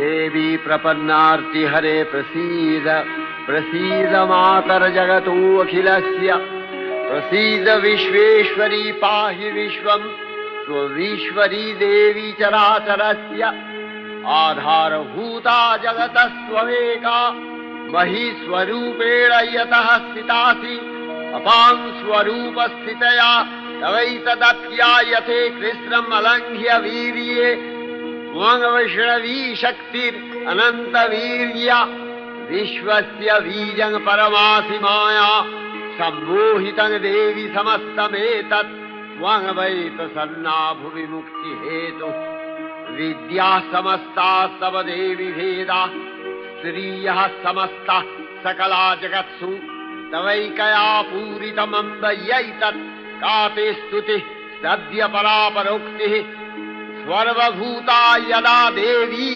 देवी प्रपन्नार्ति हरे प्रसीद प्रसीद मातर जगतो अखिलस्य प्रसीद विश्वेश्वरी पाहि विश्वं स्वविश्वरी देवी चराचरस्य आधारभूता जगतस्त्वमेका महीस्वरूपेण यतः स्थितासि अपां स्वरूपस्थितया तवैतदप्यायते कृष्णम् अलङ्घ्य वीर्ये त्वं वैष्णवी शक्तिरनन्तवीर्या विश्वस्य बीजं परमासि माया सम्मोहितं देवि समस्तमेतत् त्वं वै प्रसन्ना भुवि मुक्तिहेतुः विद्याः समस्ताः तव देवि भेदाः स्त्रियः समस्ताः सकला जगत्सु तवैकया पूरितमम्ब यैतत् का ते स्तुतिः सद्य परापरोक्तिः सर्वभूता यदा देवी